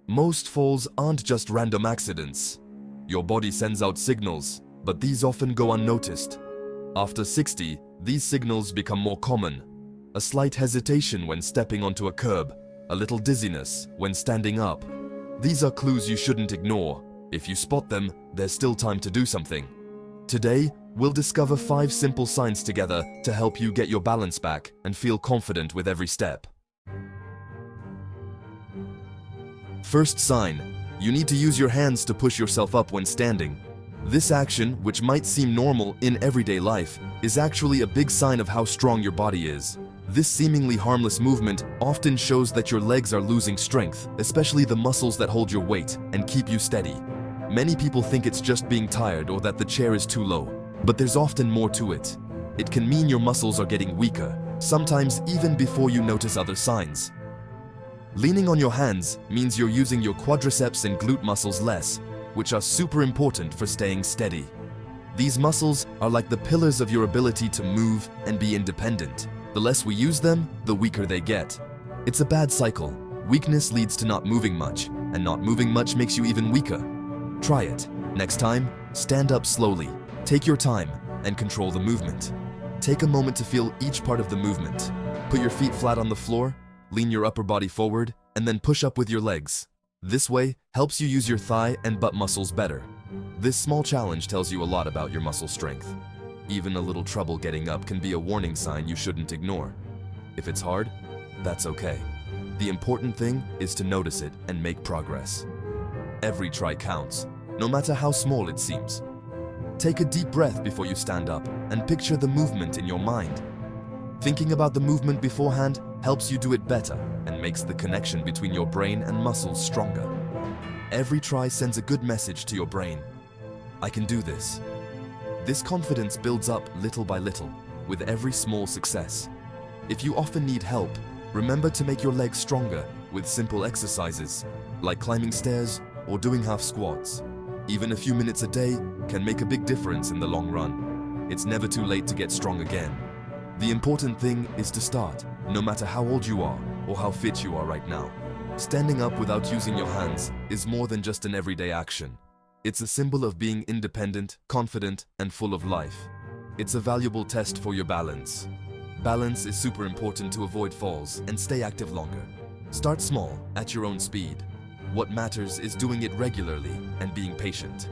Most falls aren't just random accidents. Your body sends out signals, but these often go unnoticed. After 60, these signals become more common. A slight hesitation when stepping onto a curb, a little dizziness when standing up. These are clues you shouldn't ignore. If you spot them, there's still time to do something. Today, we'll discover 5 simple signs together to help you get your balance back and feel confident with every step. First sign, you need to use your hands to push yourself up when standing. This action, which might seem normal in everyday life, is actually a big sign of how strong your body is. This seemingly harmless movement often shows that your legs are losing strength, especially the muscles that hold your weight and keep you steady. Many people think it's just being tired or that the chair is too low, but there's often more to it. It can mean your muscles are getting weaker, sometimes even before you notice other signs. Leaning on your hands means you're using your quadriceps and glute muscles less, which are super important for staying steady. These muscles are like the pillars of your ability to move and be independent. The less we use them, the weaker they get. It's a bad cycle. Weakness leads to not moving much, and not moving much makes you even weaker. Try it. Next time, stand up slowly. Take your time and control the movement. Take a moment to feel each part of the movement. Put your feet flat on the floor, lean your upper body forward, and then push up with your legs. This way helps you use your thigh and butt muscles better. This small challenge tells you a lot about your muscle strength. Even a little trouble getting up can be a warning sign you shouldn't ignore. If it's hard, that's okay. The important thing is to notice it and make progress. Every try counts, no matter how small it seems. Take a deep breath before you stand up and picture the movement in your mind. Thinking about the movement beforehand helps you do it better and makes the connection between your brain and muscles stronger. Every try sends a good message to your brain. I can do this. This confidence builds up little by little with every small success. If you often need help, remember to make your legs stronger with simple exercises like climbing stairs or doing half squats. Even a few minutes a day can make a big difference in the long run. It's never too late to get strong again. The important thing is to start, no matter how old you are or how fit you are right now. Standing up without using your hands is more than just an everyday action. It's a symbol of being independent, confident, and full of life. It's a valuable test for your balance. Balance is super important to avoid falls and stay active longer. Start small, at your own speed. What matters is doing it regularly and being patient.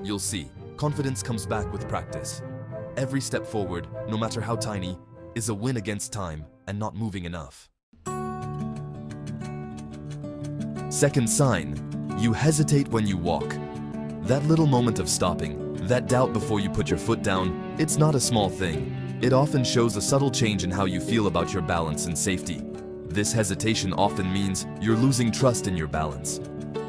You'll see, confidence comes back with practice. Every step forward, no matter how tiny, is a win against time and not moving enough. Second sign, you hesitate when you walk. That little moment of stopping, that doubt before you put your foot down, it's not a small thing. It often shows a subtle change in how you feel about your balance and safety. This hesitation often means you're losing trust in your balance.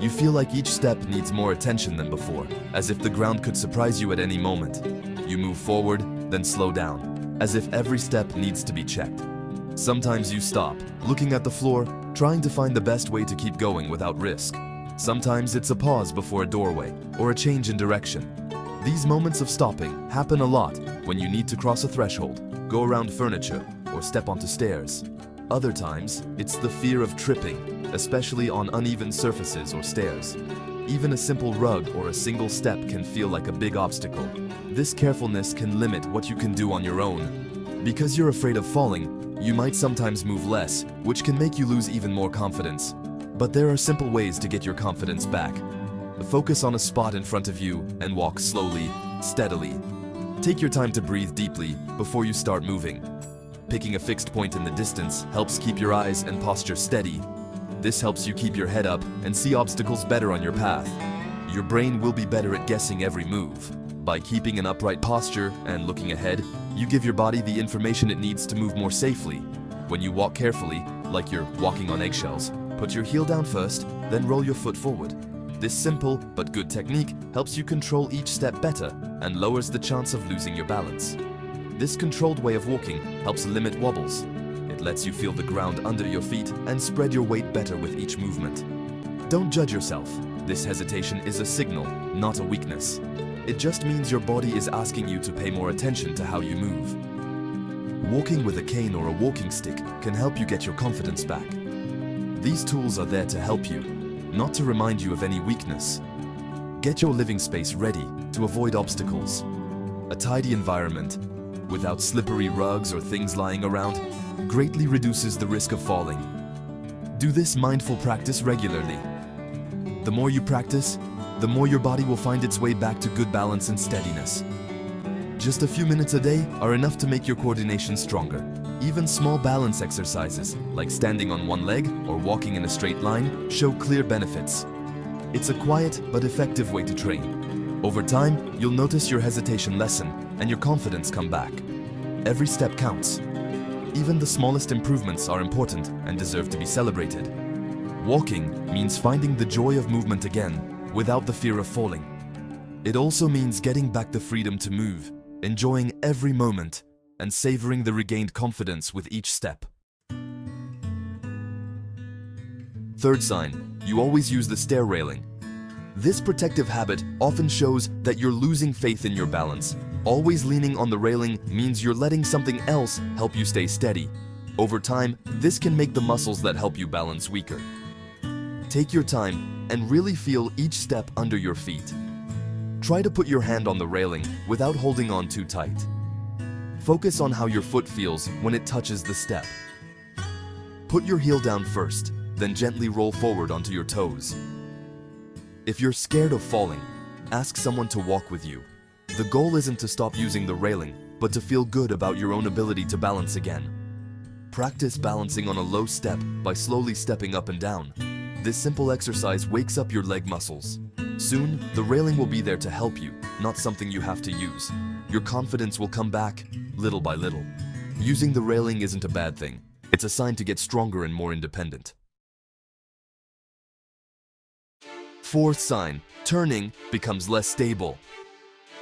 You feel like each step needs more attention than before, as if the ground could surprise you at any moment. You move forward, then slow down, as if every step needs to be checked. Sometimes you stop, looking at the floor, trying to find the best way to keep going without risk. Sometimes it's a pause before a doorway or a change in direction. These moments of stopping happen a lot when you need to cross a threshold, go around furniture, or step onto stairs. Other times, it's the fear of tripping, especially on uneven surfaces or stairs. Even a simple rug or a single step can feel like a big obstacle. This carefulness can limit what you can do on your own. Because you're afraid of falling, you might sometimes move less, which can make you lose even more confidence. But there are simple ways to get your confidence back. Focus on a spot in front of you and walk slowly, steadily. Take your time to breathe deeply before you start moving. Picking a fixed point in the distance helps keep your eyes and posture steady. This helps you keep your head up and see obstacles better on your path. Your brain will be better at guessing every move. By keeping an upright posture and looking ahead, you give your body the information it needs to move more safely. When you walk carefully, like you're walking on eggshells, put your heel down first, then roll your foot forward. This simple but good technique helps you control each step better and lowers the chance of losing your balance. This controlled way of walking helps limit wobbles. It lets you feel the ground under your feet and spread your weight better with each movement. Don't judge yourself. This hesitation is a signal, not a weakness. It just means your body is asking you to pay more attention to how you move. Walking with a cane or a walking stick can help you get your confidence back. These tools are there to help you, not to remind you of any weakness. Get your living space ready to avoid obstacles. A tidy environment, without slippery rugs or things lying around, greatly reduces the risk of falling. Do this mindful practice regularly. The more you practice, the more your body will find its way back to good balance and steadiness. Just a few minutes a day are enough to make your coordination stronger. Even small balance exercises, like standing on one leg or walking in a straight line, show clear benefits. It's a quiet but effective way to train. Over time, you'll notice your hesitation lessen and your confidence come back. Every step counts. Even the smallest improvements are important and deserve to be celebrated. Walking means finding the joy of movement again, without the fear of falling. It also means getting back the freedom to move, enjoying every moment, and savoring the regained confidence with each step. Third sign, you always use the stair railing. This protective habit often shows that you're losing faith in your balance. Always leaning on the railing means you're letting something else help you stay steady. Over time, this can make the muscles that help you balance weaker. Take your time and really feel each step under your feet. Try to put your hand on the railing without holding on too tight. Focus on how your foot feels when it touches the step. Put your heel down first, then gently roll forward onto your toes. If you're scared of falling, ask someone to walk with you. The goal isn't to stop using the railing, but to feel good about your own ability to balance again. Practice balancing on a low step by slowly stepping up and down. This simple exercise wakes up your leg muscles. Soon, the railing will be there to help you, not something you have to use. Your confidence will come back, little by little. Using the railing isn't a bad thing. It's a sign to get stronger and more independent. Fourth sign, turning becomes less stable.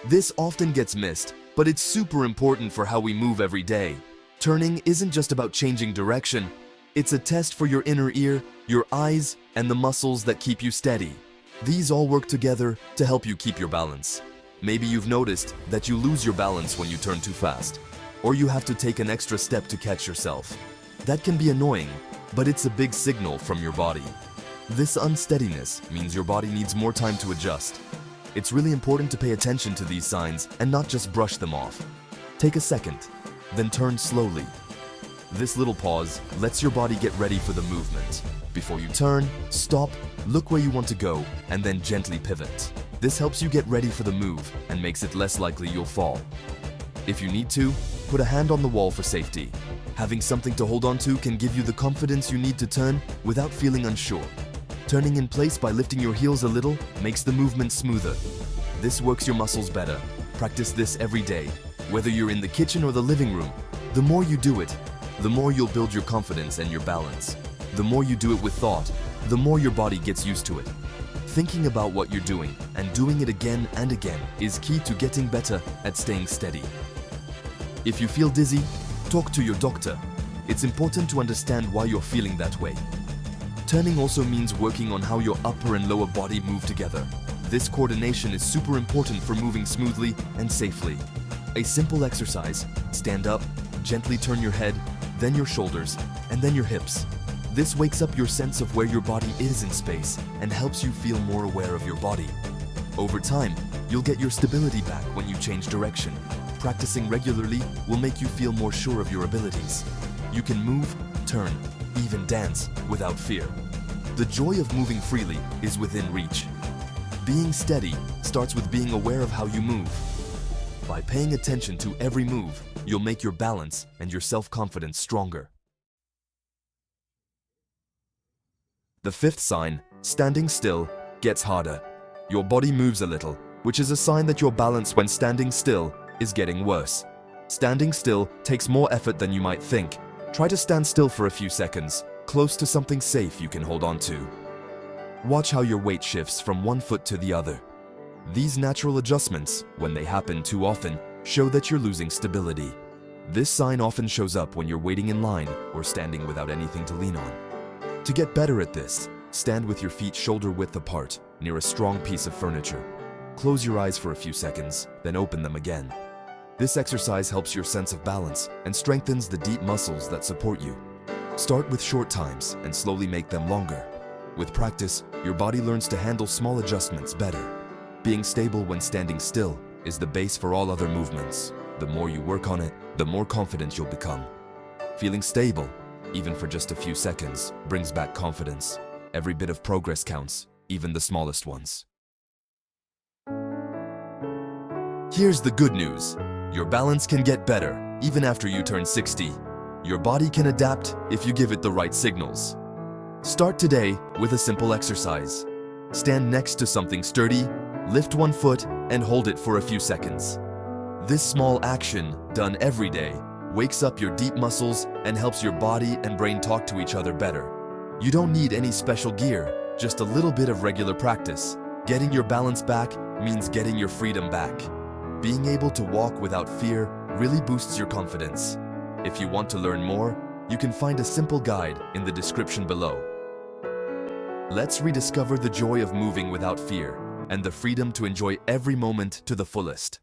This often gets missed, but it's super important for how we move every day. Turning isn't just about changing direction. It's a test for your inner ear, your eyes, and the muscles that keep you steady. These all work together to help you keep your balance. Maybe you've noticed that you lose your balance when you turn too fast, or you have to take an extra step to catch yourself. That can be annoying, but it's a big signal from your body. This unsteadiness means your body needs more time to adjust. It's really important to pay attention to these signs and not just brush them off. Take a second, then turn slowly. This little pause lets your body get ready for the movement. Before you turn, stop, look where you want to go, and then gently pivot. This helps you get ready for the move and makes it less likely you'll fall. If you need to, put a hand on the wall for safety. Having something to hold on to can give you the confidence you need to turn without feeling unsure. Turning in place by lifting your heels a little makes the movement smoother. This works your muscles better. Practice this every day, whether you're in the kitchen or the living room. The more you do it, the more you'll build your confidence and your balance. The more you do it with thought, the more your body gets used to it. Thinking about what you're doing and doing it again and again is key to getting better at staying steady. If you feel dizzy, talk to your doctor. It's important to understand why you're feeling that way. Turning also means working on how your upper and lower body move together. This coordination is super important for moving smoothly and safely. A simple exercise: stand up, gently turn your head, then your shoulders, and then your hips. This wakes up your sense of where your body is in space and helps you feel more aware of your body. Over time, you'll get your stability back when you change direction. Practicing regularly will make you feel more sure of your abilities. You can move, turn, even dance without fear. The joy of moving freely is within reach. Being steady starts with being aware of how you move. By paying attention to every move, you'll make your balance and your self-confidence stronger. The fifth sign, standing still, gets harder. Your body moves a little, which is a sign that your balance when standing still is getting worse. Standing still takes more effort than you might think. Try to stand still for a few seconds, close to something safe you can hold on to. Watch how your weight shifts from one foot to the other. These natural adjustments, when they happen too often, show that you're losing stability. This sign often shows up when you're waiting in line or standing without anything to lean on. To get better at this, stand with your feet shoulder-width apart near a strong piece of furniture. Close your eyes for a few seconds, then open them again. This exercise helps your sense of balance and strengthens the deep muscles that support you. Start with short times and slowly make them longer. With practice, your body learns to handle small adjustments better. Being stable when standing still is the base for all other movements. The more you work on it, the more confident you'll become. Feeling stable, even for just a few seconds, brings back confidence. Every bit of progress counts, even the smallest ones. Here's the good news. Your balance can get better, even after you turn 60. Your body can adapt if you give it the right signals. Start today with a simple exercise. Stand next to something sturdy, lift one foot, and hold it for a few seconds. This small action, done every day, wakes up your deep muscles and helps your body and brain talk to each other better. You don't need any special gear, just a little bit of regular practice. Getting your balance back means getting your freedom back. Being able to walk without fear really boosts your confidence. If you want to learn more, you can find a simple guide in the description below. Let's rediscover the joy of moving without fear and the freedom to enjoy every moment to the fullest.